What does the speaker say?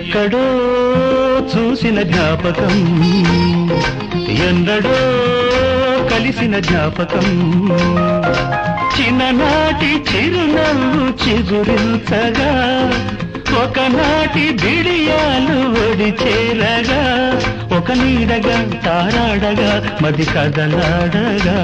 ఎక్కడో చూసిన జ్ఞాపకం ఎన్నడో కలిసిన జ్ఞాపకం చిన్ననాటి చిరునవ్వు చిగురించగా ఒకనాటి బిడియాలు ఒడి చేరగా ఒక నీడగా తారాడగా మది కదలాడగా